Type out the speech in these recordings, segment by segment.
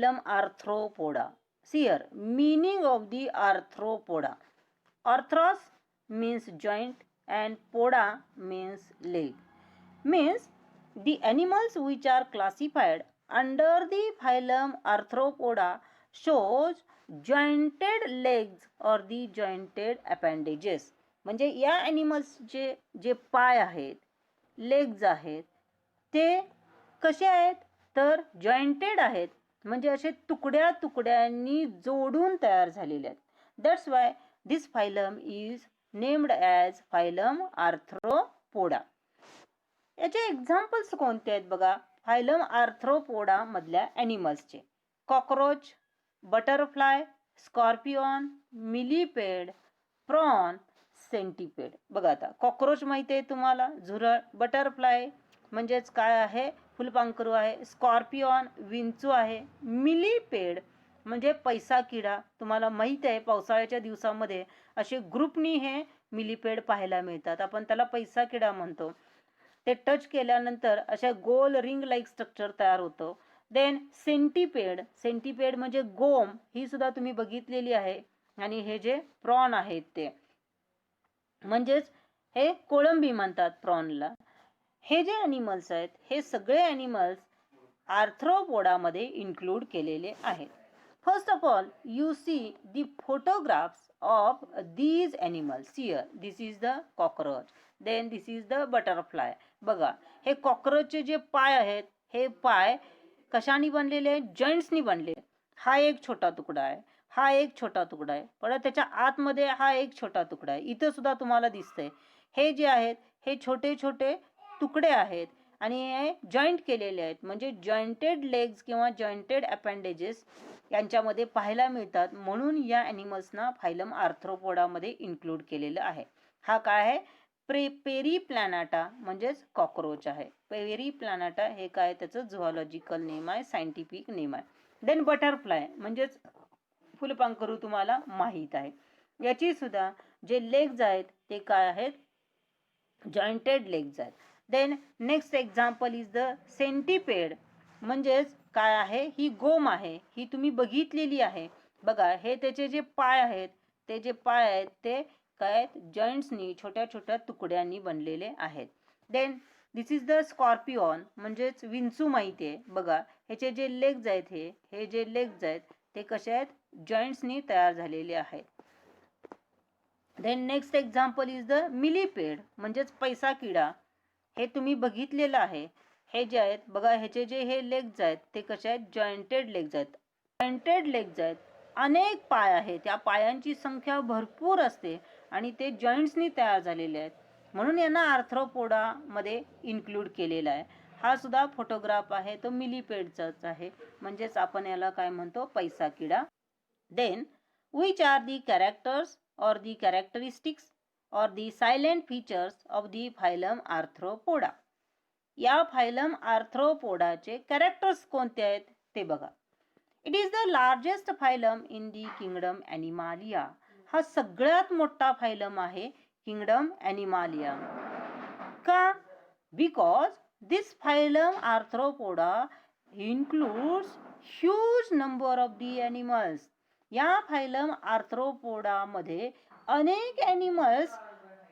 phylum Arthropoda. See here, meaning of the Arthropoda. Arthros means joint and poda means leg. Means the animals which are classified under the phylum Arthropoda shows jointed legs or the jointed appendages. म्हणजे या ॲनिमल्सचे जे पाय आहेत, legs आहेत, ते कसे आहेत तर जॉइंटेड आहेत, म्हणजे असे तुकड्या तुकड्यांनी जोडून तयार झालेले आहेत. That's why this phylum is named as phylum Arthropoda. याचे एक्झाम्पल्स कोणते आहेत बघा फायलम आर्थ्रोपोडा मधल्या ॲनिमल्सचे. Cockroach, butterfly, scorpion, millipede, prawn, centipede. बघा आता कॉकरोच माहिती आहे तुम्हाला, झुरळ. बटरफ्लाय म्हणजेच काय आहे, फुलपाखरू आहे. स्कॉर्पिओन विंचू आहे. मिलीपेड म्हणजे पैसा किडा. तुम्हाला माहिती आहे पावसाळ्याच्या दिवसामध्ये असे ग्रुपनी हे मिलीपेड पाहायला मिळतात. आपण त्याला पैसा किडा म्हणतो. ते टच केल्यानंतर अशा गोल रिंग लाईक स्ट्रक्चर तयार होतं. Then centipede. सेंटीपेड म्हणजे गोम, ही सुद्धा तुम्ही बघितलेली आहे. आणि हे जे प्रॉन आहेत ते म्हणजेच हे कोळंबी म्हणतात प्रॉनला. हे जे ॲनिमल्स आहेत हे सगळे ॲनिमल्स आर्थ्रोपोडामध्ये इन्क्लूड केलेले आहेत. First of all you see the photographs of these animals. Here this is the cockroach, then this is the butterfly. बघा हे कॉकरोचचे जे पाय आहेत हे पाय कशाने बनलेले आहेत, जॉईंट्सनी बनले. हा एक छोटा तुकडा आहे, हा एक छोटा तुकडा आहे, परत त्याच्या आतमध्ये हा एक छोटा तुकडा आहे. इथं सुद्धा तुम्हाला दिसतंय हे जे आहेत हे छोटे छोटे तुकडे आहेत आणि हे जॉईंट केलेले आहेत. म्हणजे जॉईंटेड लेग्स किंवा जॉईंटेड अपेंडेजेस यांच्यामध्ये पाहायला मिळतात. म्हणून या ॲनिमल्सना फायलम आर्थ्रोपोडामध्ये इन्क्लूड केलेलं आहे. हा काय आहे, पेरीप्लॅनाटा म्हणजेच कॉकरोच आहे. पेरीप्लॅनाटा हे काय त्याचं झुऑलॉजिकल नेम आहे, सायंटिफिक नेम आहे. देन बटरफ्लाय म्हणजेच फुलपाखरू तुम्हाला माहीत आहे. याची सुद्धा जे लेग्स आहेत ते काय आहेत, जॉईंटेड लेग्स आहेत. Then next example is the centipede. म्हणजेच काय आहे, ही गोम आहे, ही तुम्ही बघितलेली आहे. बघा हे त्याचे जे पाय आहेत ते जे पाय आहेत ते काय आहेत, जॉईंट्सनी छोट्या छोट्या तुकड्यांनी बनलेले आहेत. देन दिस इज द स्कॉर्पिओन म्हणजेच विंचू माहिती आहे. बघा ह्याचे जे लेग्स आहेत हे जे लेग्स आहेत ते कसे आहेत, जॉईंट्सनी तयार झालेले आहेत. Then next example is the millipede म्हणजेच पैसा किडा. हे तुम्ही बघितलेलं आहे. हे जे आहेत बघा ह्याचे जे हे लेग्स आहेत ते कसे आहेत, जॉईंटेड लेग्स आहेत. जॉईंटेड लेग्स आहेत, अनेक पाय आहेत, त्या पायांची संख्या भरपूर असते आणि ते जॉईंट्सनी तयार झालेले आहेत. म्हणून यांना आर्थ्रोपोडामध्ये इन्क्लूड केलेला आहे. हा सुद्धा फोटोग्राफ आहे तो मिलीपेडचाच आहे, म्हणजेच आपण याला काय म्हणतो, पैसा किडा. Then which are the characters or the characteristics or the silent features of the phylum Arthropoda. या फायलम आर्थ्रोपोडाचे कॅरेक्टर्स कोणते आहेत ते बघा. It is the largest phylum in the kingdom Animalia. हा सगळ्यात मोठा फायलम आहे किंगडम ॲनिमालिया. का? Because this phylum Arthropoda includes huge number of the animals. या फायलम आर्थ्रोपोडामध्ये अनेक ॲनिमल्स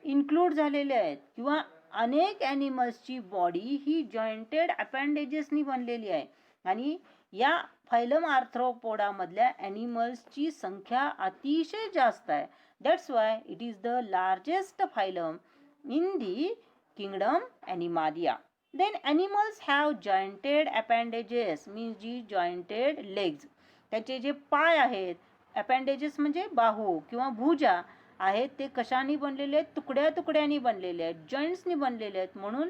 इन्क्लूड झालेले आहेत किंवा अनेक ॲनिमल्सची बॉडी ही जॉईंटेड अपेंडेजेसनी बनलेली आहे. आणि या फायलम आर्थ्रोपोडामधल्या ॲनिमल्सची संख्या अतिशय जास्त आहे. That's why it is the largest phylum in the kingdom Animalia. Then animals have jointed appendages means जी जॉईंटेड लेग्स. त्याचे जे पाय आहेत, अपेंडेजेस म्हणजे बाहू किंवा भुजा आहेत, ते कशाने बनलेले आहेत, तुकड्या तुकड्यांनी बनलेले आहेत, जॉईंट्सनी बनलेले आहेत. म्हणून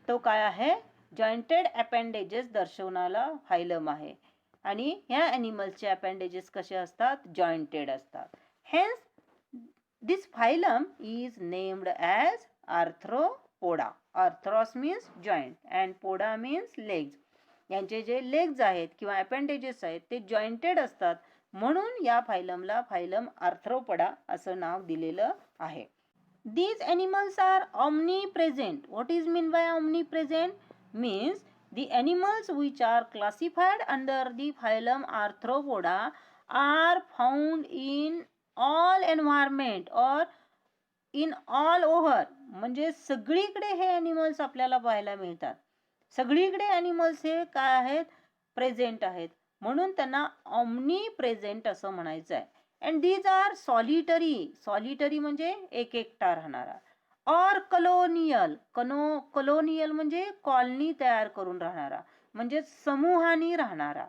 तो काय आहे, जॉईंटेड अपेंडेजेस दर्शवणारा फायलम आहे. आणि ह्या ॲनिमल्सचे अपेंडेजेस कसे असतात, जॉईंटेड असतात. Hence this phylum is named as Arthropoda. Arthros means joint and poda means legs. यांचे जे लेग्स आहेत किंवा अपेंडेजेस आहेत ते जॉईंटेड असतात. म्हणून या फायलमला फायलम आर्थ्रोपोडा असं नाव दिलेलं आहे. These animals are omnipresent. What is mean by omnipresent? Means The animals which are classified under the phylum Arthropoda are found in all environment or in all over. म्हणजे सगळीकडे हे ॲनिमल्स आपल्याला पाहायला मिळतात. सगळीकडे ॲनिमल्स हे काय आहेत, प्रेझेंट आहेत. म्हणून त्यांना ऑमनी प्रेझेंट असं म्हणायचं आहे. And these are solitary. Solitary म्हणजे एक एकटा राहणारा. Or colonial. कलोनियल म्हणजे कॉलनी तयार करून राहणारा, म्हणजे समूहाने राहणारा.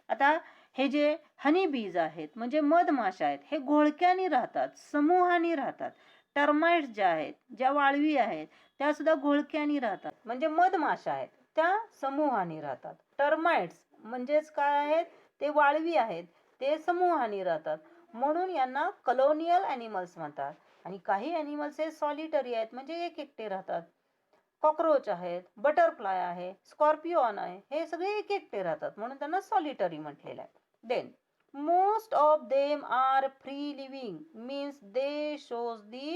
आता हे जे हनी बीज आहेत म्हणजे मधमाशा आहेत, हे घोळक्याने राहतात, समूहाने राहतात. टर्माइट्स ज्या आहेत, ज्या वाळवी आहेत, त्या सुद्धा घोळक्याने राहतात. म्हणजे मधमाशा आहेत त्या समूहाने राहतात. टर्माइट्स म्हणजेच काय आहेत, ते वाळवी आहेत, ते समूहाने राहतात. म्हणून यांना कलोनियल ॲनिमल्स म्हणतात. आणि काही ॲनिमल्स हे सॉलिटरी आहेत म्हणजे एक एकटे राहतात. कॉकरोच आहेत, बटरफ्लाय आहे, स्कॉर्पिओन आहे, हे सगळे एक एकटे राहतात म्हणून त्यांना सॉलिटरी म्हटलेलं आहे. Then most of them are free living, means they shows the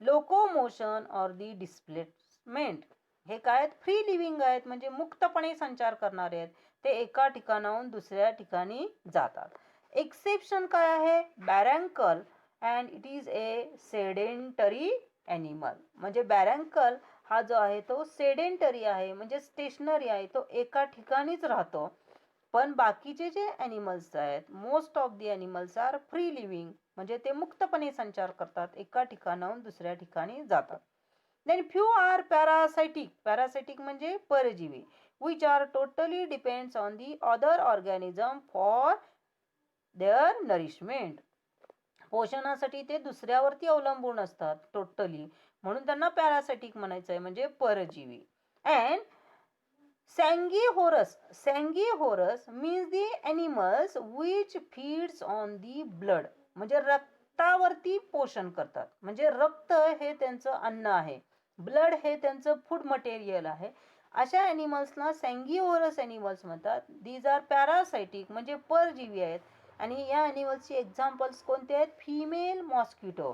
locomotion or the displacement. हे काय आहेत, फ्री लिव्हिंग आहेत म्हणजे मुक्तपणे संचार करणारे आहेत. ते एका ठिकाणाहून दुसऱ्या ठिकाणी जातात. एक्सेप्शन काय आहे, barnacle, and it is a sedentary animal. म्हणजे बॅरँकल हा जो आहे तो सेडेंटरी आहे म्हणजे स्टेशनरी आहे, तो एका ठिकाणीच राहतो. पण बाकीचे जे ॲनिमल्स आहेत, most of the animals are free living म्हणजे ते मुक्तपणे संचार करतात, एका ठिकाणाहून दुसऱ्या ठिकाणी जातात. Then few are parasitic. Parasitic म्हणजे परजीवी, which are totally depends on the other organism for their nourishment. पोषणासाठी ते दुसऱ्यावरती अवलंबून असतात टोटली, म्हणून त्यांना पॅरासायटिक म्हणायचं आहे म्हणजे परजीवी. And Sanguivorous. Sanguivorous means the animals which feeds on the blood. म्हणजे रक्तावरती पोषण करतात, म्हणजे रक्त हे त्यांचं अन्न आहे, ब्लड हे त्यांचं फूड मटेरियल आहे. अशा ॲनिमल्सना सॅंगिओरस ॲनिमल्स म्हणतात. दीज आर पॅरासायटिक म्हणजे परजीवी आहेत. आणि या ॲनिमल्सची एक्झाम्पल्स कोणते आहेत, फिमेल मॉस्किटो.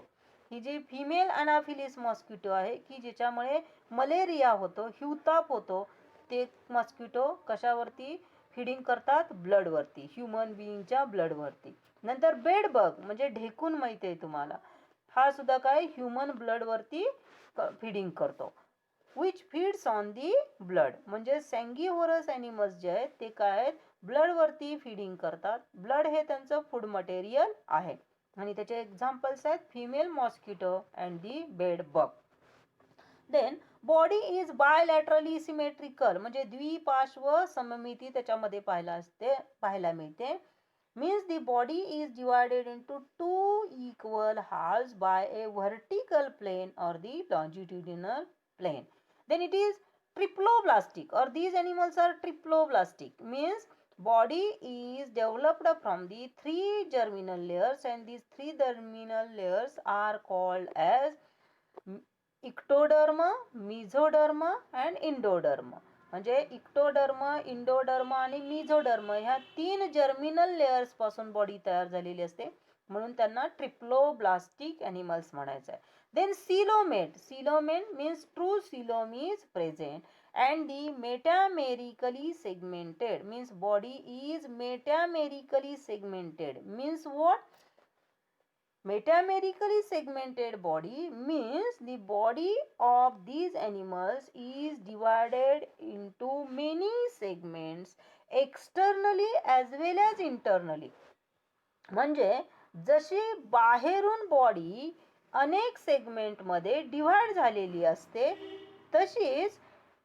ही जी फिमेल अनाफिलिस मॉस्किटो आहे की ज्याच्यामुळे मलेरिया होतो, हिवताप होतो, ते मॉस्किटो कशावरती फीडिंग करतात, ब्लडवरती, ह्युमन बिईंगच्या ब्लडवरती. नंतर बेड बग म्हणजे ढेकून माहिती आहे तुम्हाला, हा सुद्धा काय ह्युमन ब्लडवरती फीडिंग करतो. Which feeds on the blood. म्हणजे सॅंगिव्होरस ॲनिमल्स जे आहेत ते काय आहेत, ब्लडवरती फीडिंग करतात. ब्लड हे त्यांचं फूड मटेरियल आहे. आणि त्याचे एक्झाम्पल्स आहेत female mosquito and the bed bug. Then body is bilaterally symmetrical म्हणजे द्विपार्श्व सममिती त्याच्यामध्ये पाहायला मिळते. Means the body is divided into two equal halves by a vertical plane or the longitudinal plane. Then it is triploblastic or these animals are triploblastic, means body is developed from the three germinal layers and these three germinal layers are called as ectoderm, mesoderm and endoderm. म्हणजे ectoderm, endoderm आणि mesoderm ह्या 3 germinal layers पासून body तयार झालेली असते, म्हणून त्यांना triploblastic animals म्हणायचं आहे. Then coelomate. Coelomate means true coelom is present and the metamerically segmented, means body is metamerically segmented. Means what? Metamerically segmented body means the body of these animals is divided into many segments externally as well as internally. म्हणजे जशी बाहेरून body अनेक सेगमेंटमध्ये divide झालेली असते, तशीच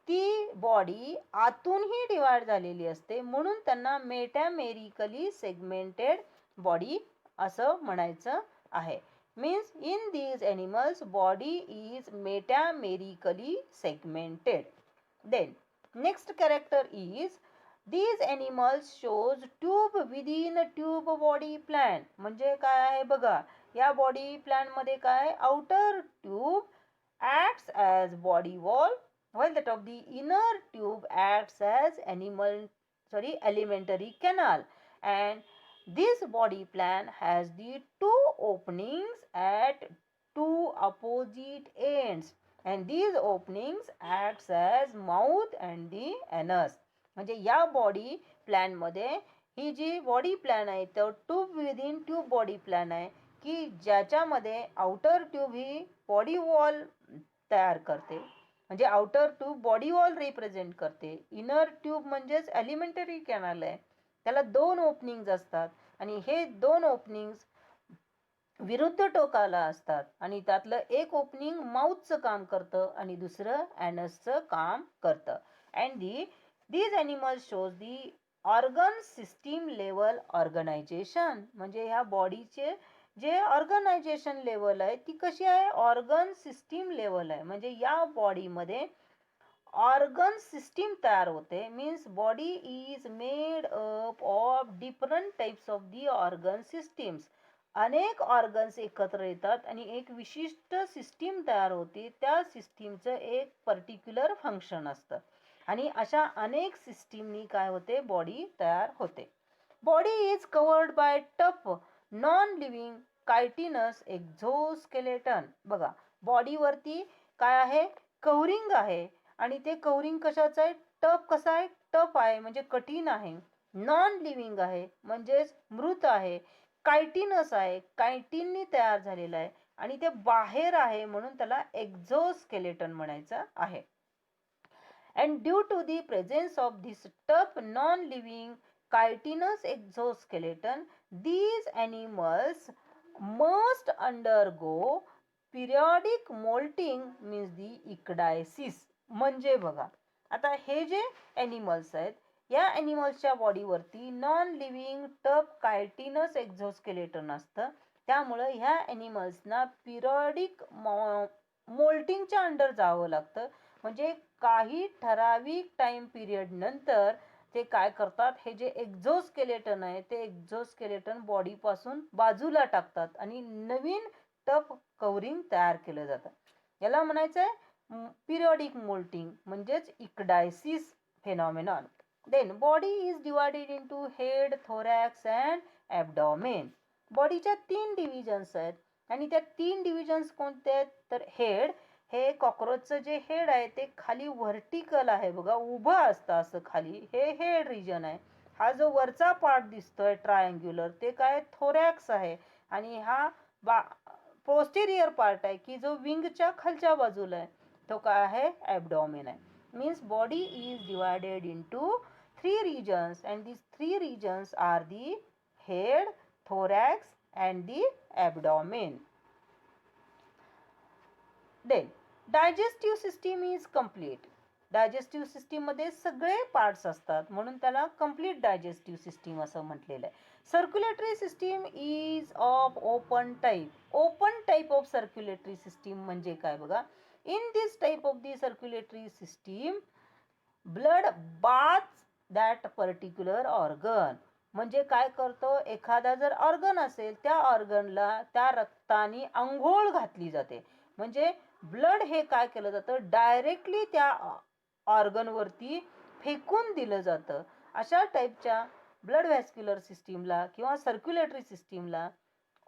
ती body आतूनही divide झालेली असते, म्हणून त्यांना मेटामेरिकली सेगमेंटेड बॉडी असं म्हणायचं आहे. Means in these animals body is metamerically segmented. Then next character is these animals shows tube within a tube body plan. म्हणजे काय आहे बघा, या बॉडी प्लॅन मध्ये काय, outer tube acts as body wall while that of the inner tube acts as alimentary canal, and this body plan has the two openings at two opposite ends. and these openings acts as mouth and the anus. म्हणजे या body plan मध्ये ही जी body plan आहे तो tube within tube body plan आहे की ज्याच्यामध्ये outer tube ही body wall तयार करते. म्हणजे outer tube body wall represent करते. इनर ट्यूब म्हणजेच एलिमेंटरी कॅनल आहे, त्याला 2 ओपनिंग्स असतात आणि हे 2 ओपनिंग्स विरुद्ध टोकाला असतात आणि त्यातलं एक ओपनिंग माउथचं काम करतं आणि दुसरं ॲनसचं काम करतं. And these animals shows the organ system level organization. म्हणजे ह्या बॉडीचे जे ऑर्गनायझेशन लेवल आहे ती कशी आहे, ऑर्गन सिस्टीम लेवल आहे. म्हणजे या बॉडीमध्ये ऑर्गन सिस्टीम तयार होते. Means body is made up of different types of the organ systems. अनेक ऑर्गन्स एकत्र येतात आणि एक विशिष्ट सिस्टीम तयार होते. त्या सिस्टीमचं एक पर्टिक्युलर फंक्शन असतं आणि अशा अनेक सिस्टीमनी काय होते, बॉडी तयार होते. Body is covered by tough non living chitinous exoskeleton. बघा बॉडीवरती काय आहे, कव्हरिंग आहे आणि ते कव्हरिंग कशाचं आहे, टफ. कसा आहे, टफ आहे म्हणजे कठीण आहे. नॉन लिव्हिंग आहे म्हणजेच मृत आहे. कायटिनस आहे, कायटिननी तयार झालेला आहे आणि ते बाहेर आहे म्हणून त्याला एक्झोस्केलेटन म्हणायचं आहे. And due to the presence of this tough non-living chitinous exoskeleton, these animals must undergo periodic molting, means the ecdysis. म्हणजे बघा आता हे जे ॲनिमल्स आहेत या ॲनिमल्सच्या बॉडीवरती नॉन लिव्हिंग टफ कायटिनस एक्झोस्केलेटन असतं. त्यामुळं ह्या ॲनिमल्सना पिरियडिक मोल्टिंगच्या अंडर जावं लागतं. म्हणजे काही ठराविक टाइम पिरियड नंतर ते काय करतात, हे जे एक्झोस्केलेटन आहे ते एक्झोस्केलेटन बॉडीपासून बाजूला टाकतात आणि नवीन टफ कव्हरिंग तयार केलं जातं. याला म्हणायचं आहे पिरियडिक मोल्टिंग म्हणजेच ecdysis phenomenon. Then body is divided into head, thorax and abdomen. बॉडीच्या 3 डिव्हिजन्स आहेत आणि त्या 3 डिव्हिजन्स कोणते आहेत, तर हेड. हे कॉक्रोचचं जे हेड आहे ते खाली व्हर्टिकल आहे बघा, उभं असतं असं खाली, हे हेड रिजन आहे. हा जो वरचा पार्ट दिसतोय ट्रायंग्युलर ते काय, थोरॅक्स आहे. आणि हा पोस्टेरियर पार्ट आहे की जो विंगच्या खालच्या बाजूला आहे तो काय आहे, ॲबडॉमेन आहे. Means body is divided into 3 regions and these 3 regions are the head, thorax and the abdomen. Then digestive system is complete. Digestive system मध्ये सगळे पार्ट्स असतात म्हणून त्याला कम्प्लीट डायजेस्टिव्ह सिस्टीम असं म्हटलेलं आहे. Circulatory system is of open type. Open type of circulatory system म्हणजे काय बघा, in this type of the circulatory system blood baths that particular organ. म्हणजे काय करतो, एखादा जर ऑर्गन असेल त्या ऑर्गनला त्या रक्ताने आंघोळ घातली जाते. म्हणजे ब्लड हे काय केलं जातं, डायरेक्टली त्या ऑर्गनवरती फेकून दिलं जातं. अशा टाईपच्या ब्लड व्हॅस्क्युलर सिस्टीमला किंवा सर्क्युलेटरी सिस्टीमला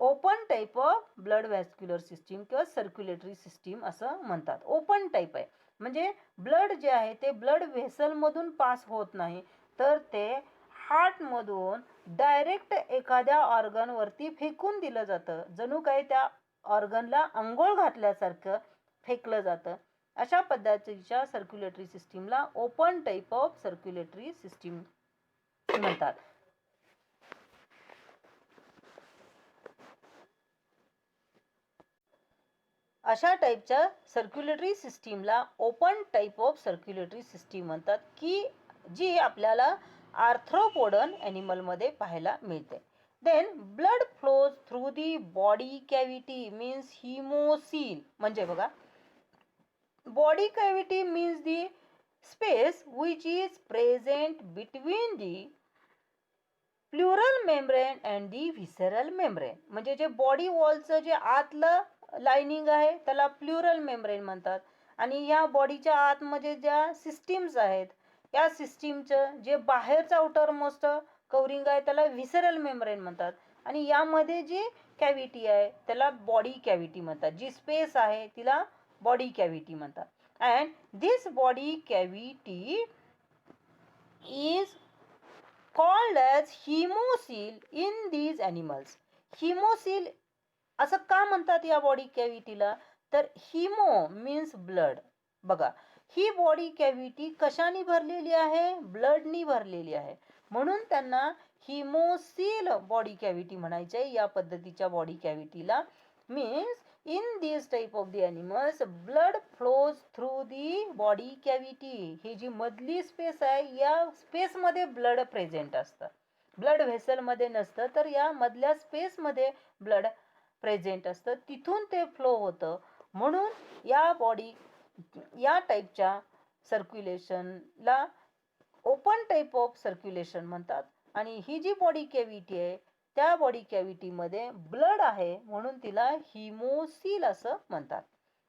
open type of blood vascular system किंवा सर्क्युलेटरी सिस्टीम असं म्हणतात. ओपन टाईप आहे म्हणजे ब्लड जे आहे ते ब्लड व्हेसलमधून पास होत नाही, तर ते हार्टमधून डायरेक्ट एखाद्या ऑर्गनवरती फेकून दिलं जातं. जणू काही त्या ऑर्गनला अंघोळ घातल्यासारखं फेकलं जातं. अशा पद्धतीच्या सर्क्युलेटरी सिस्टीमला open type of circulatory system म्हणतात. अशा टाईपच्या सर्क्युलेटरी सिस्टीमला open type of circulatory system म्हणतात की जी आपल्याला आर्थ्रोपोडन ॲनिमलमध्ये पाहायला मिळते. Then blood flows through the body cavity means haemocoel. म्हणजे बघा body cavity means the space which is present between the pleural membrane and the visceral membrane. म्हणजे जे बॉडी वॉलचं जे आतलं लाइनिंग आहे त्याला प्लुरल मेम्ब्रेन म्हणतात आणि या बॉडीच्या आतमध्ये ज्या सिस्टीम्स आहेत या सिस्टीमचं जे बाहेरचं आउटर मोस्ट कव्हरिंग आहे त्याला व्हिसरल मेम्ब्रेन म्हणतात आणि यामध्ये जी कॅव्हिटी आहे त्याला बॉडी कॅव्हिटी म्हणतात. जी स्पेस आहे तिला बॉडी कॅव्हिटी म्हणतात. And this body cavity is called as haemocoel in these animals. Haemocoel असं का म्हणतात या बॉडी कॅव्हिटीला, तर हिमो मीन्स ब्लड. बघा, ही बॉडी कॅव्हिटी कशाने भरलेली आहे, ब्लडनी भरलेली आहे, म्हणून त्यांना हिमोसिल बॉडी कॅव्हिटी म्हणायचे. या पद्धतीच्या बॉडी कॅव्हिटीला means in this type of the animals blood flows through the body cavity. ही जी मधली स्पेस आहे या स्पेसमध्ये ब्लड प्रेझेंट असतं, ब्लड व्हेसलमध्ये नसतं, तर या मधल्या स्पेसमध्ये ब्लड प्रेझेंट असतं, तिथून ते फ्लो होतं. म्हणून या टाईपच्या सर्क्युलेशनला ओपन टाईप ऑफ सर्क्युलेशन म्हणतात. आणि ही जी बॉडी कॅव्हिटी आहे त्या बॉडी कॅव्हिटीमध्ये ब्लड आहे म्हणून तिला हिमोसिल असं म्हणतात.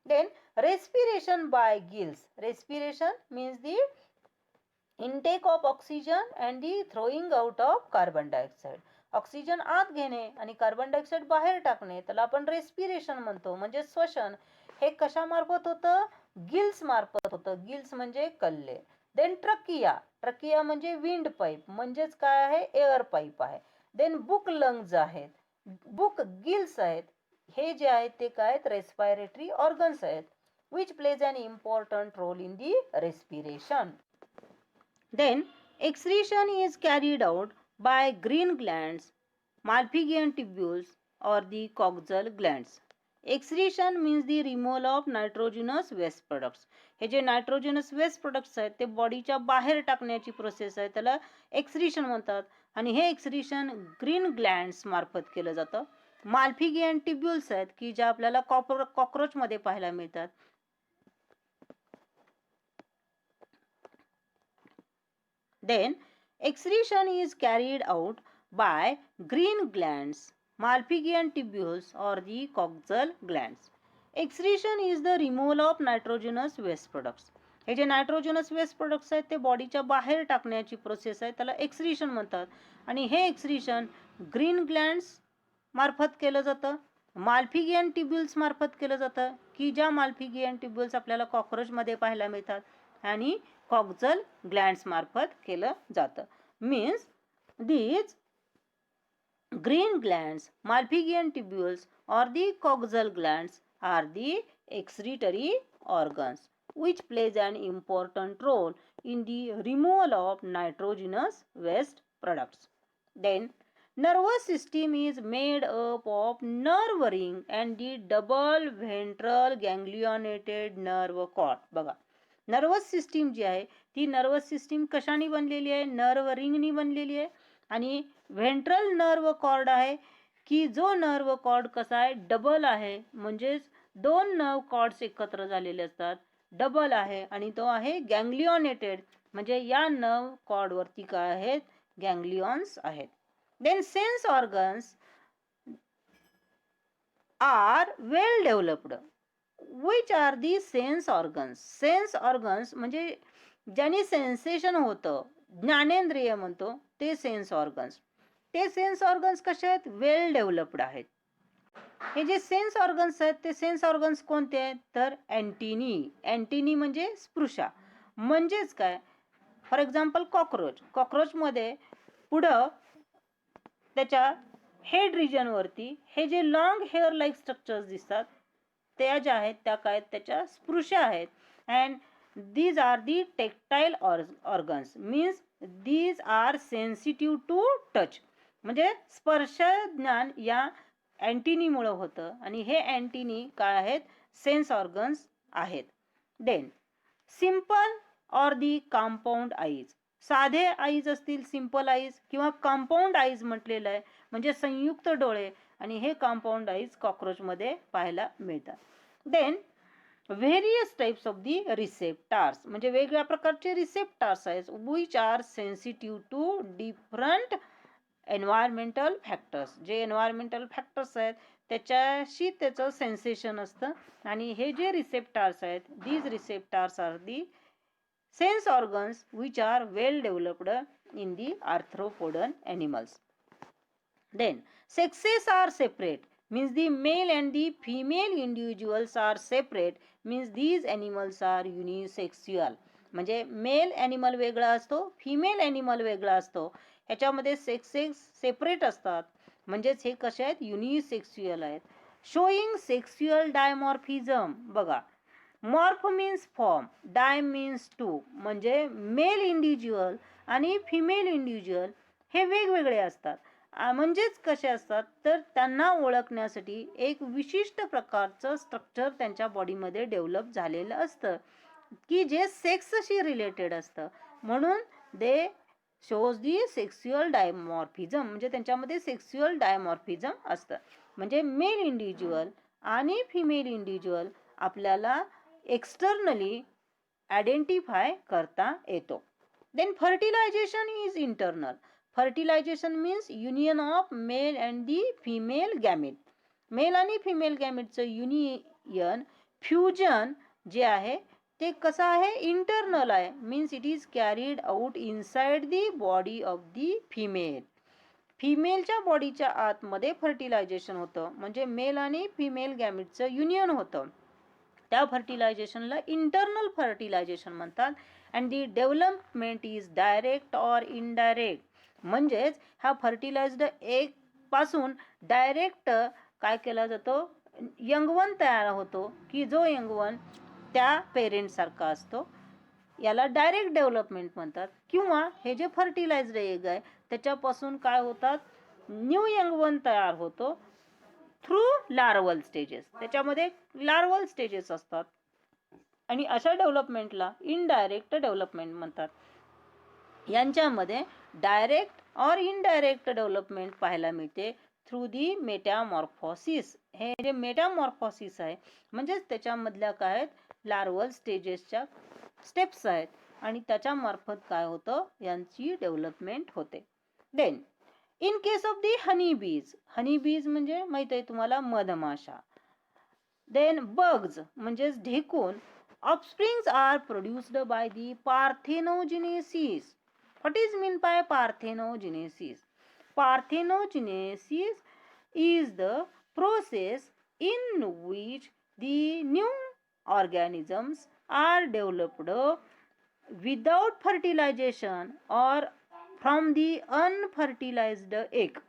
Then respiration by gills. Respiration means the intake of oxygen and the throwing out of carbon dioxide. Oxygen आत घेणे आणि कार्बन डायऑक्साईड बाहेर टाकणे त्याला आपण रेस्पिरेशन म्हणतो, म्हणजे श्वसन. हे कशामार्फत होतं, गिल्स मार्फत होतं. गिल्स म्हणजे कल्ले. Then trachea. ट्रकिया म्हणजे विंड पाईप, म्हणजेच काय आहे, एअर पाईप आहे. देन बुक लंग्स आहेत, बुक गिल्स आहेत. हे जे आहेत ते काय आहेत, रेस्पिरेटरी ऑर्गन्स आहेत, which plays an important role in the respiration. Then excretion is carried out by green glands, Malpighian tubules or the coxal glands. Excretion means the removal of nitrogenous waste products. हे जे nitrogenous waste products आहेत ते बॉडीच्या बाहेर टाकण्याची process आहे, त्याला excretion म्हणतात. आणि हे एक्सक्रीशन ग्रीन ग्लँड्स मार्फत केलं जातं. माल्फिगियन ट्युब्युल्स आहेत की ज्या आपल्याला कॉक्रोचमध्ये पाहायला मिळतात. Then excretion is carried out by green glands, Malpighian tubules or the coxal glands. Excretion is the removal of nitrogenous waste products. हे जे नायट्रोजनस वेस्ट प्रोडक्ट्स आहेत ते बॉडीच्या बाहेर टाकण्याची प्रोसेस आहे, त्याला एक्सक्रीशन म्हणतात. आणि हे एक्सक्रीशन ग्रीन ग्लँड्स मार्फत केलं जातं, माल्फिगियन ट्युब्युल्स मार्फत केलं जातं की ज्या माल्फिगियन ट्युब्युल्स आपल्याला कॉक्रोचमध्ये पाहायला मिळतात, आणि कॉक्झल ग्लँड्स मार्फत केलं जातं. Means these green glands, Malpighian tubules or the coxal glands are the excretory organs which plays an important role in the removal of nitrogenous waste products. Then nervous system is made up of nerve ring and the double ventral ganglionated nerve cord. बघा, nervous system जी आहे ती nervous system कशाने बनलेली आहे, nerve रिंगनी बनलेली आहे. आणि ventral nerve cord आहे की जो नर्व कॉर्ड कसा आहे, डबल आहे, म्हणजेच दोन नर्व कॉर्ड्स एकत्र झालेले असतात, डबल आहे. आणि तो आहे गँग्लिओनेटेड, म्हणजे या नर्व कॉर्डवरती काय आहेत, गँग्लिऑन्स आहेत. Then sense organs are well developed. Which are the sense organs. Sense organs म्हणजे ज्याने सेन्सेशन होतं, ज्ञानेंद्रिय म्हणतो, ते सेन्स ऑर्गन्स. ते सेन्स ऑर्गन्स कसे आहेत, वेल डेव्हलप्ड आहेत. हे जे सेन्स ऑर्गन्स आहेत ते सेन्स ऑर्गन्स कोणते आहेत, तर अँटिनी. अँटिनी म्हणजे स्पृशा, म्हणजेच काय, फॉर एक्झाम्पल कॉक्रोचमध्ये पुढं त्याच्या हेड रिजनवरती हे जे लॉंग हेअर लाईक स्ट्रक्चर्स दिसतात त्या ज्या आहेत त्या काय, त्याच्या स्पृशा आहेत. And these are the tactile organs, means these are sensitive to touch. म्हणजे स्पर्श ज्ञान या अँटिनीमुळे होतं आणि हे अँटिनी काय आहेत, सेन्स ऑर्गन्स आहेत. Then simple or the compound eyes. साधे आईज असतील, सिंपल आईज, किंवा कंपाऊंड आईज म्हटलेलं आहे म्हणजे संयुक्त डोळे, आणि हे कंपाऊंड आईज कॉक्रोचमध्ये पाहायला मिळतात. Then various types of the receptors, म्हणजे वेगवेगळ्या प्रकारचे रिसेप्टार्स आहेत, which are sensitive to different environmental factors. जे एन्व्हायरमेंटल फॅक्टर्स आहेत त्याच्याशी त्याचं सेन्सेशन असतं. आणि हे जे रिसेप्टार्स आहेत, these receptors are the sense organs which are well developed in the arthropodan animals. Then sexes are separate. means the male and the female individuals are separate, means these animals are unisexual. म्हणजे mail animal वेगळा असतो, female animal वेगळा असतो, ह्याच्यामध्ये sexes separate असतात, म्हणजेच हे कसे आहेत, युनिसेक्स्युअल आहेत. Showing sexual dimorphism. बघा, morph means form, di means two, म्हणजे मेल इंडिव्हिज्युअल आणि फिमेल इंडिव्हिज्युअल हे वेगवेगळे असतात. म्हणजेच कसे असतात तर त्यांना ओळखण्यासाठी एक विशिष्ट प्रकारचं स्ट्रक्चर त्यांच्या बॉडीमध्ये डेव्हलप झालेलं असतं की जे सेक्सशी रिलेटेड असतं, म्हणून they shows the sexual dimorphism, म्हणजे त्यांच्यामध्ये सेक्स्युअल डायमॉर्फिझम असतं. म्हणजे मेल इंडिव्हिज्युअल आणि फिमेल इंडिव्हिज्युअल आपल्याला एक्सटर्नली आयडेंटिफाय करता येतो. Then fertilization is internal. Fertilization means union of male and the female gamete. Male आणि फिमेल गॅमेटचं युनियन, फ्युजन जे आहे ते कसं आहे, इंटरनल आहे, means it is carried out inside the body of the female. फिमेलच्या बॉडीच्या आतमध्ये फर्टिलायझेशन होतं, म्हणजे मेल आणि फिमेल गॅमेटचं युनियन होतं. त्या फर्टिलायझेशनला इंटरनल फर्टिलायझेशन म्हणतात. And the development is direct or indirect. म्हणजेच हा फर्टिलायझ्ड एग पासून डायरेक्ट काय केला जातो, यंगवन तयार होतो की जो यंगवन त्या पेरेंटसारखा असतो, याला डायरेक्ट डेव्हलपमेंट म्हणतात. किंवा हे जे फर्टिलायझ्ड एग आहे त्याच्यापासून काय होतात, न्यू यंगवन तयार होतो थ्रू लार्वल स्टेजेस. त्याच्यामध्ये लार्वल स्टेजेस असतात आणि अशा डेव्हलपमेंटला इनडायरेक्ट डेव्हलपमेंट म्हणतात. यांच्यामध्ये डायरेक्ट और इनडायरेक्ट डेव्हलपमेंट पाहायला मिळते थ्रू दी मेटामॉर्फोसिस. हे जे मेटामॉर्फोसिस आहे म्हणजेच त्याच्यामधल्या काय आहेत, लार्वल स्टेजेसच्या स्टेप्स आहेत आणि त्याच्या मार्फत काय होतं, यांची डेव्हलपमेंट होते. Then in case of the honey bees. Honey बीज म्हणजे माहित आहे तुम्हाला, मधमाशा. देन बग्स म्हणजेच ढेकून. Offsprings are produced by the parthenogenesis. What is mean by parthenogenesis? Parthenogenesis is the process in which the new organisms are developed without fertilization or from the unfertilized egg.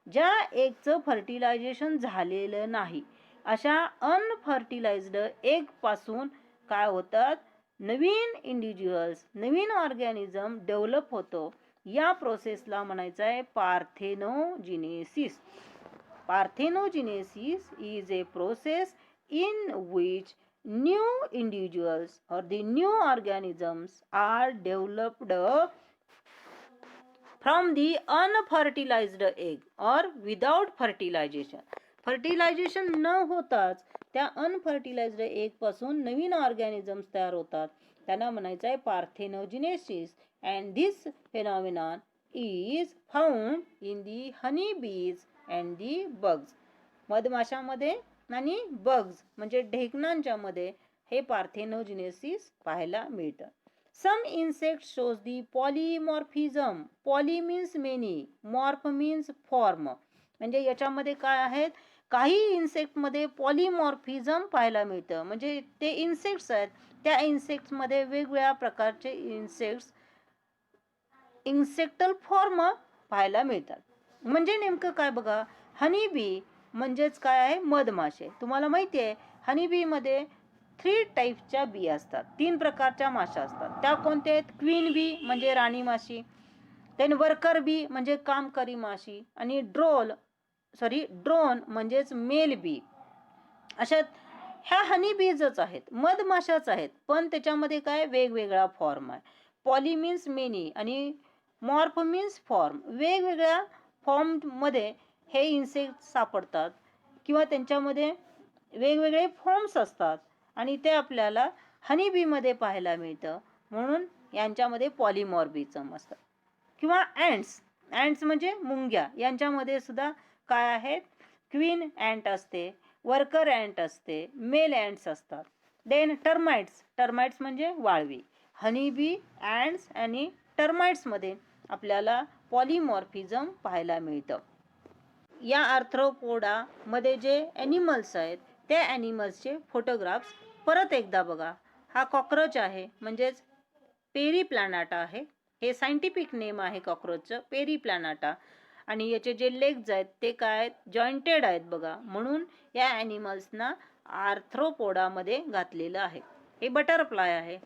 ज्या एगचं fertilisation झालेलं नाही अशा unfertilised egg पासून काय होतात, नवीन individuals, नवीन organism develop होतो. या प्रोसेसला म्हणायचं आहे parthenogenesis. Parthenogenesis is a process in which new individuals or the new organisms are developed from the unfertilized egg or without fertilization. Fertilization न होताच त्या अनफर्टिलाइज्ड एग पासून नवीन ऑर्गॅनिझम्स तयार होतात, त्यांना म्हणायचं आहे parthenogenesis. And this phenomenon is found in the honey bees and the bugs. मधमाशामध्ये आणि बग्स म्हणजे ढेकणांच्या मध्ये हे पार्थेनोजेनेसिस पाहायला मिळतं. Some insect shows the polymorphism. Poly means many, morph means form. म्हणजे याच्यामध्ये काय आहेत, काही इन्सेक्टमध्ये पॉलीमॉर्फिझम पाहायला मिळतं, म्हणजे ते इन्सेक्ट्स आहेत, त्या इन्सेक्ट्समध्ये वेगवेगळ्या प्रकारचे इन्सेक्टल फॉर्म पाहायला मिळतात. म्हणजे नेमकं काय बघा, हनी बी म्हणजेच काय आहे, मधमाशे. तुम्हाला माहिती आहे हनी बी मध्ये 3 टाईपच्या बी असतात, 3 प्रकारच्या माशा असतात. त्या कोणत्या आहेत, क्वीन बी म्हणजे राणी माशी, देन वर्कर बी म्हणजे कामकरी माशी, आणि ड्रोन म्हणजेच मेल बी. अशा ह्या हनी बीजच आहेत, मधमाशाच आहेत, पण त्याच्यामध्ये काय वेगवेगळा फॉर्म आहे. पॉली मीन्स मेनी आणि मॉर्फ मीन्स फॉर्म. वेगवेगळ्या फॉर्ममध्ये हे इन्सेक्ट सापडतात किंवा त्यांच्यामध्ये वेगवेगळे फॉर्म्स असतात आणि ते आपल्याला हनी बीमध्ये पाहायला मिळतं, म्हणून यांच्यामध्ये पॉलीमॉर्फिझम असतं. किंवा अँट्स म्हणजे मुंग्या, यांच्यामध्ये सुद्धा काय आहेत, क्वीन अँट असते, वर्कर अँट असते, मेल अँट्स असतात. देन टर्माइट्स म्हणजे वाळवी. हनी बी, अँट्स आणि टर्माइट्समध्ये आपल्याला पॉलीमॉर्फिझम पाहायला मिळतं. या आर्थ्रोपोडा मध्ये जे ॲनिमल्स आहेत त्या ॲनिमल्सचे फोटोग्राफ्स परत एकदा बघा. हा कॉक्रोच आहे, म्हणजेच पेरीप्लॅनाटा आहे. हे सायंटिफिक नेम आहे कॉक्रोचचं, पेरीप्लॅनाटा. आणि याचे जे लेग्स आहेत ते काय आहेत, जॉईंटेड आहेत बघा. म्हणून या ॲनिमल्सना आर्थ्रोपोडामध्ये घातलेलं आहे. हे बटरफ्लाय आहे.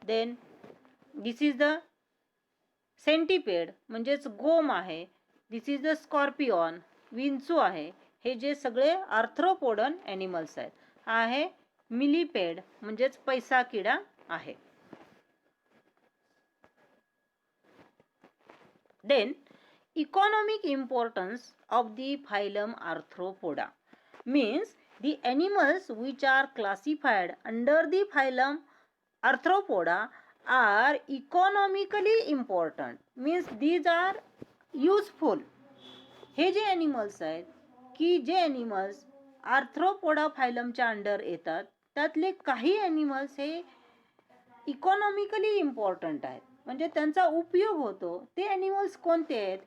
देन दिस इज द सेंटिपेड, म्हणजेच गोम आहे. दिस इज द स्कॉर्पिओन, विंचू आहे. हे जे सगळे आर्थ्रोपोडन ॲनिमल्स आहेत. हा आहे मिलीपेड, म्हणजेच पैसा किडा आहे. Then economic importance of the phylum Arthropoda means the animals which are classified under the phylum Arthropoda are economically important, means these are useful. हे जे ॲनिमल्स आहेत की जे ॲनिमल्स आर्थ्रोपोडा फायलमच्या अंडर येतात त्यातले काही ॲनिमल्स हे इकॉनॉमिकली इम्पॉर्टंट आहेत, म्हणजे त्यांचा उपयोग होतो. ते ॲनिमल्स कोणते आहेत?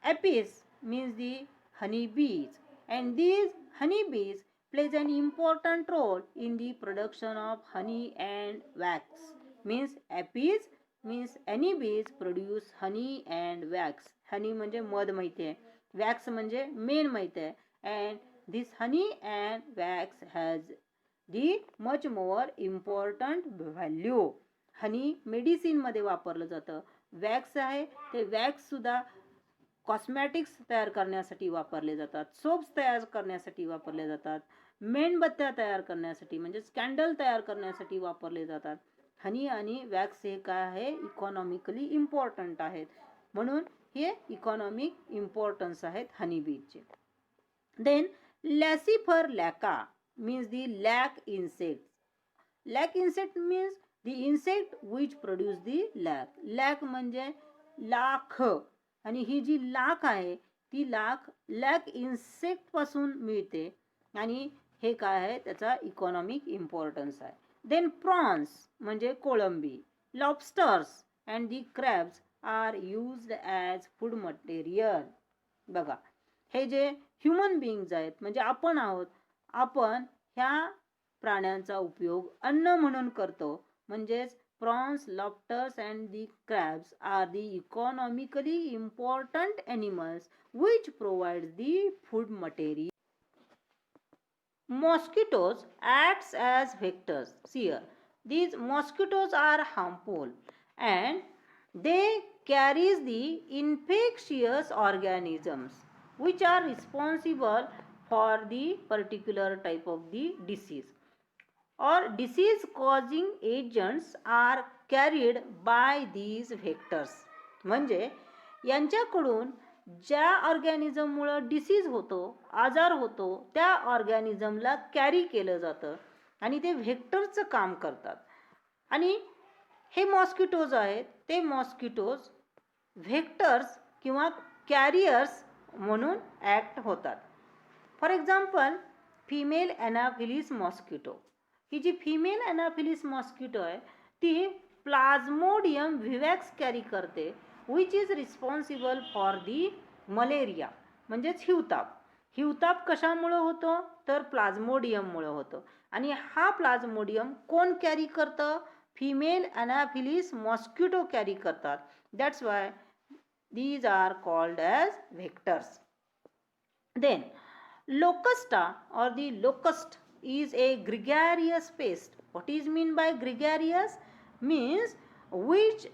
Apis means the honey bees, and these honey bees plays an important role in the production of honey and wax. Means apis means honey bees produce honey and wax. Honey म्हणजे मध माहिती आहे, wax म्हणजे मेण माहिती आहे. And this honey and wax has the much more important value. Honey medicine मध्ये वापरलं जातं. वॅक्स आहे ते वॅक्स सुद्धा कॉस्मॅटिक्स तयार करण्यासाठी वापरले जातात, सोप्स तयार करण्यासाठी वापरले जातात, मेणबत्त्या तयार करण्यासाठी म्हणजे कॅन्डल तयार करण्यासाठी वापरले जातात. हनी आणि वॅक्स हे काय आहे, इकॉनॉमिकली इम्पॉर्टंट आहेत. म्हणून हे इकॉनॉमिक इम्पॉर्टन्स आहेत हनी बीचे. Then Laccifer lacca means the lac insect. Lac insect means the insect which produce the lac. Lac म्हणजे लाख, आणि ही जी लाख आहे ती लाख लॅक इन्सेक्ट पासून मिळते, आणि हे काय आहे त्याचा इकॉनॉमिक इम्पॉर्टन्स आहे. देन प्रॉन्स म्हणजे कोळंबी, lobsters and the crabs are used as food material. बघा हे जे ह्युमन बीइंग्ज आहेत म्हणजे आपण आहोत, आपण ह्या प्राण्यांचा उपयोग अन्न म्हणून करतो. म्हणजेच prawns, lobsters and the crabs are the economically important animals which provides the food material. Mosquitoes acts as vectors. See here, these mosquitoes are harmful and they carries the infectious organisms which are responsible for the particular type of the disease. Or disease causing agents are carried by these vectors. म्हणजे यांच्याकडून ज्या ऑर्गॅनिझममुळे disease होतो, आजार होतो, त्या ऑर्गॅनिझमला carry केलं जातं आणि ते व्हेक्टरचं काम करतात. आणि हे मॉस्किटोज आहेत ते मॉस्किटोज व्हेक्टर्स किंवा कॅरियर्स म्हणून ॲक्ट होतात. For example female Anopheles mosquito. ही जी फिमेल ॲनाफिलिस मॉस्किटो आहे ती प्लाझ्मोडियम व्हिवॅक्स कॅरी करते, which is responsible for the malaria, म्हणजेच हिवताप. हिवताप कशामुळं होतो तर प्लाझ्मोडियममुळं होतो. आणि हा प्लाझ्मोडियम कोण कॅरी करतं? फिमेल ॲनाफिलिस मॉस्किटो कॅरी करतात. That's why these are called as vectors. Then locusta or the locust is a gregarious pest. What is mean by gregarious? Means which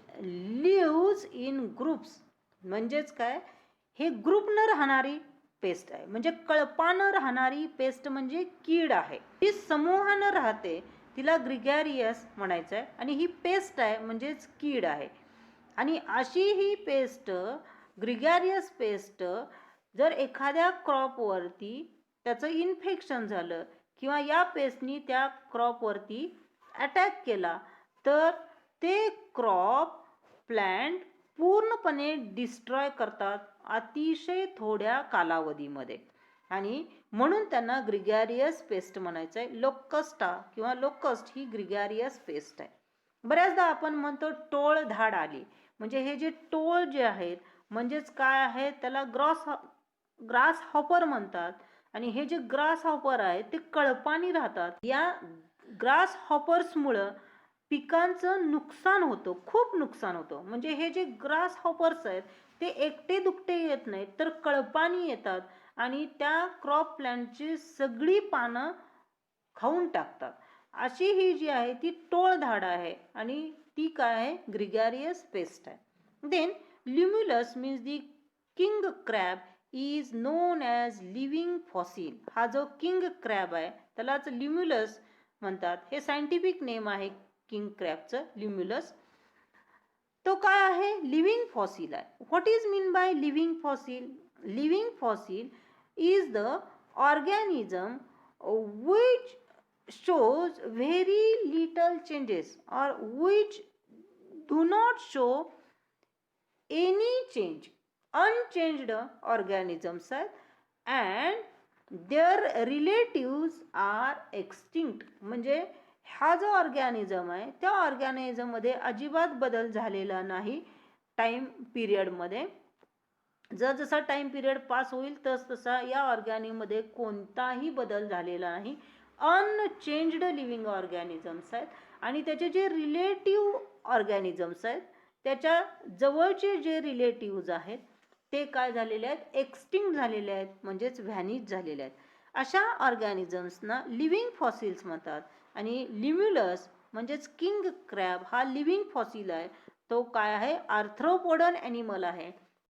lives in groups. म्हणजेच काय, हे ग्रुपनं राहणारी paste आहे. म्हणजे कळपानं राहणारी paste म्हणजे कीड आहे. ती समूहानं राहते तिला ग्रिगॅरियस म्हणायचं आहे. आणि ही पेस्ट आहे म्हणजेच कीड आहे. आणि अशी ही पेस्ट, ग्रिगॅरियस पेस्ट, जर एखाद्या क्रॉपवरती त्याचं इन्फेक्शन झालं किंवा या पेस्टनी त्या क्रॉपवरती अटॅक केला तर ते क्रॉप प्लॅन्ट पूर्णपणे डिस्ट्रॉय करतात अतिशय थोड्या कालावधीमध्ये. आणि म्हणून त्यांना ग्रिगॅरियस पेस्ट म्हणायचं आहे. लोकस्टा किंवा लोकस्ट ही ग्रिगॅरियस पेस्ट आहे. बऱ्याचदा आपण म्हणतो टोळधाड आली, म्हणजे हे जे टोळ जे आहेत म्हणजेच काय आहे त्याला ग्रास हॉपर म्हणतात. आणि हे जे ग्रास हॉपर आहे ते कळपानी राहतात. या ग्रास हॉपर्समुळं पिकांचं नुकसान होतं, खूप नुकसान होतं. म्हणजे हे जे ग्रास हॉपर्स आहेत ते एकटे दुकटे येत नाहीत, तर कळपानी येतात आणि त्या क्रॉप प्लॅन्टची सगळी पानं खाऊन टाकतात. अशी ही जी आहे ती टोळधाड आहे आणि ती काय आहे, ग्रिगॅरियस पेस्ट आहे. Then limulus means the king crab is known as living fossil. हा जो किंग क्रॅब आहे त्यालाच ल्युम्युलस म्हणतात. हे सायंटिफिक नेम आहे किंग क्रॅबचं, ल्युम्युलस. तो काय आहे, लिव्हिंग फॉसिल आहे. What is mean by living fossil? Living fossil is the organism which shows very little changes or which do not show any change, unchanged organisms are and their relatives are extinct. म्हणजे हा जो organism आहे त्या organism मध्ये अजिबात बदल झालेला नाही टाइम पिरियड मध्ये. जसा टाइम पिरियड पास होईल तसा या ऑर्गॅनिमध्ये कोणताही बदल झालेला नाही. अनचेंज्ड लिव्हिंग ऑर्गॅनिझम्स आहेत आणि त्याचे जे रिलेटिव्ह ऑर्गॅनिझम्स आहेत त्याच्या जवळचे जे रिलेटिव्ज आहेत ते काय झालेले आहेत, एक्सटिंक्ट झालेले आहेत, म्हणजेच व्हॅनिश झालेले आहेत. अशा ऑर्गॅनिझम्सना लिव्हिंग फॉसिल्स म्हणतात. आणि ल्युम्युलस म्हणजेच किंग क्रॅब हा लिव्हिंग फॉसिल आहे. तो काय आहे, आर्थ्रोपोडन ॲनिमल आहे.